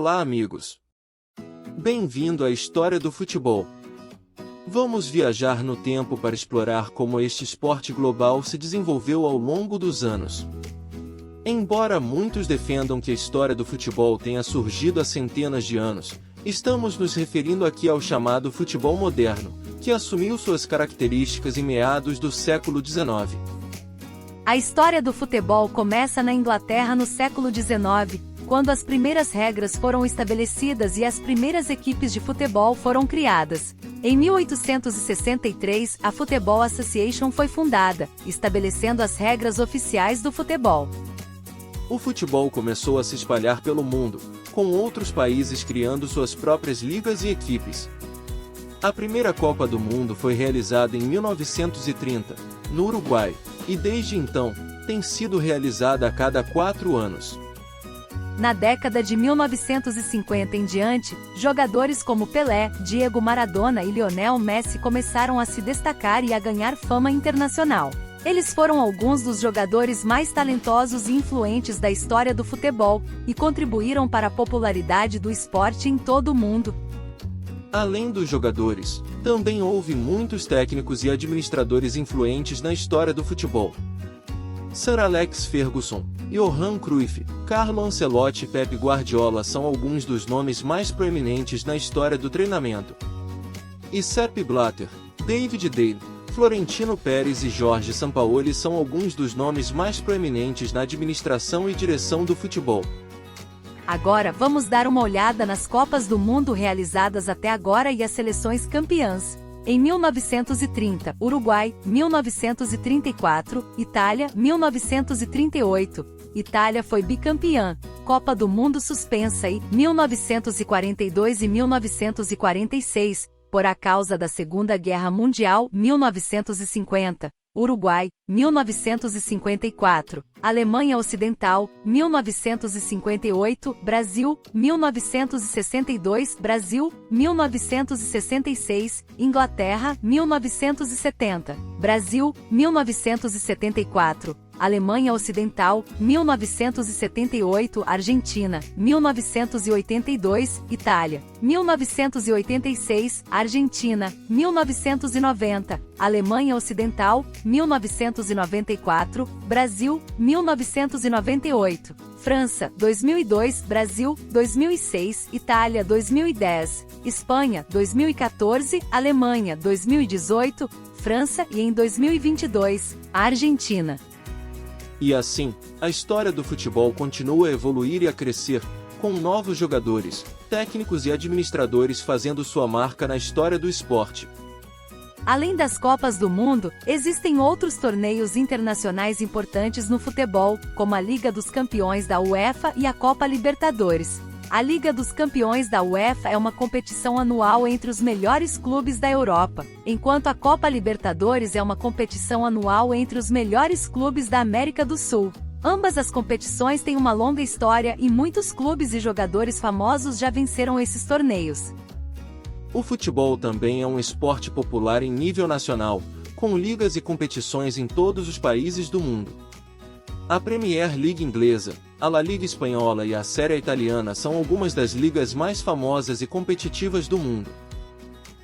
Olá, amigos! Bem-vindo à história do futebol. Vamos viajar no tempo para explorar como este esporte global se desenvolveu ao longo dos anos. Embora muitos defendam que a história do futebol tenha surgido há centenas de anos, estamos nos referindo aqui ao chamado futebol moderno, que assumiu suas características em meados do século XIX. A história do futebol começa na Inglaterra no século XIX, quando as primeiras regras foram estabelecidas e as primeiras equipes de futebol foram criadas. Em 1863, a Football Association foi fundada, estabelecendo as regras oficiais do futebol. O futebol começou a se espalhar pelo mundo, com outros países criando suas próprias ligas e equipes. A primeira Copa do Mundo foi realizada em 1930, no Uruguai, e desde então, tem sido realizada a cada 4 anos. Na década de 1950 em diante, jogadores como Pelé, Diego Maradona e Lionel Messi começaram a se destacar e a ganhar fama internacional. Eles foram alguns dos jogadores mais talentosos e influentes da história do futebol, e contribuíram para a popularidade do esporte em todo o mundo. Além dos jogadores, também houve muitos técnicos e administradores influentes na história do futebol. Sir Alex Ferguson, Johan Cruyff, Carlo Ancelotti e Pep Guardiola são alguns dos nomes mais proeminentes na história do treinamento. E Sepp Blatter, David Dale, Florentino Pérez e Jorge Sampaoli são alguns dos nomes mais proeminentes na administração e direção do futebol. Agora vamos dar uma olhada nas Copas do Mundo realizadas até agora e as seleções campeãs. Em 1930, Uruguai, 1934, Itália, 1938. Itália foi bicampeã. Copa do Mundo suspensa em 1942 e 1946, por causa da Segunda Guerra Mundial, 1950. Uruguai, 1954, Alemanha Ocidental, 1958, Brasil, 1962, Brasil, 1966, Inglaterra, 1970, Brasil, 1974, Alemanha Ocidental, 1978, Argentina, 1982, Itália, 1986, Argentina, 1990, Alemanha Ocidental, 1994, Brasil, 1998, França, 2002, Brasil, 2006, Itália, 2010, Espanha, 2014, Alemanha, 2018, França e em 2022, Argentina. E assim, a história do futebol continua a evoluir e a crescer, com novos jogadores, técnicos e administradores fazendo sua marca na história do esporte. Além das Copas do Mundo, existem outros torneios internacionais importantes no futebol, como a Liga dos Campeões da UEFA e a Copa Libertadores. A Liga dos Campeões da UEFA é uma competição anual entre os melhores clubes da Europa, enquanto a Copa Libertadores é uma competição anual entre os melhores clubes da América do Sul. Ambas as competições têm uma longa história e muitos clubes e jogadores famosos já venceram esses torneios. O futebol também é um esporte popular em nível nacional, com ligas e competições em todos os países do mundo. A Premier League inglesa, a La Liga espanhola e a Série A italiana são algumas das ligas mais famosas e competitivas do mundo.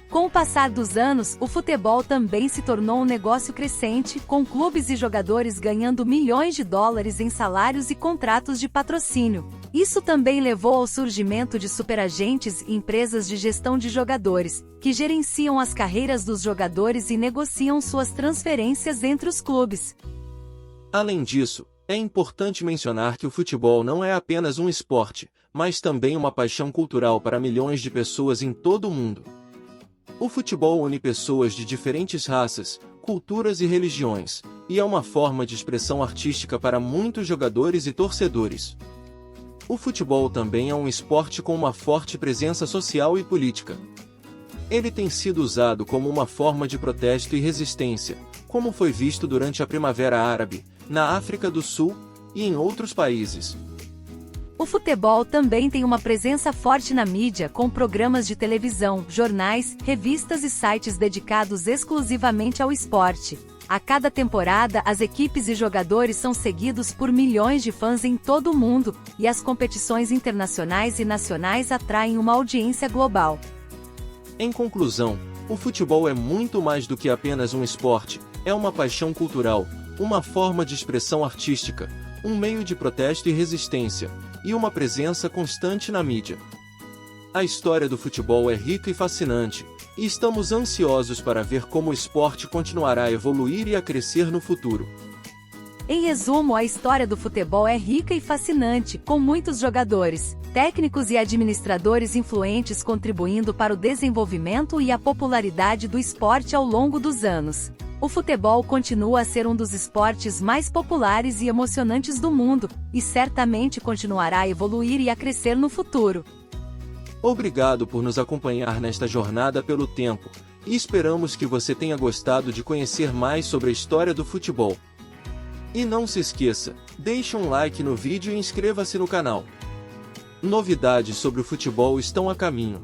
Com o passar dos anos, o futebol também se tornou um negócio crescente, com clubes e jogadores ganhando milhões de dólares em salários e contratos de patrocínio. Isso também levou ao surgimento de superagentes e empresas de gestão de jogadores, que gerenciam as carreiras dos jogadores e negociam suas transferências entre os clubes. Além disso, é importante mencionar que o futebol não é apenas um esporte, mas também uma paixão cultural para milhões de pessoas em todo o mundo. O futebol une pessoas de diferentes raças, culturas e religiões, e é uma forma de expressão artística para muitos jogadores e torcedores. O futebol também é um esporte com uma forte presença social e política. Ele tem sido usado como uma forma de protesto e resistência, como foi visto durante a Primavera Árabe, na África do Sul e em outros países. O futebol também tem uma presença forte na mídia, com programas de televisão, jornais, revistas e sites dedicados exclusivamente ao esporte. A cada temporada, as equipes e jogadores são seguidos por milhões de fãs em todo o mundo, e as competições internacionais e nacionais atraem uma audiência global. Em conclusão, o futebol é muito mais do que apenas um esporte, é uma paixão cultural, uma forma de expressão artística, um meio de protesto e resistência, e uma presença constante na mídia. A história do futebol é rica e fascinante, e estamos ansiosos para ver como o esporte continuará a evoluir e a crescer no futuro. Em resumo, a história do futebol é rica e fascinante, com muitos jogadores, técnicos e administradores influentes contribuindo para o desenvolvimento e a popularidade do esporte ao longo dos anos. O futebol continua a ser um dos esportes mais populares e emocionantes do mundo, e certamente continuará a evoluir e a crescer no futuro. Obrigado por nos acompanhar nesta jornada pelo tempo, e esperamos que você tenha gostado de conhecer mais sobre a história do futebol. E não se esqueça, deixe um like no vídeo e inscreva-se no canal. Novidades sobre o futebol estão a caminho.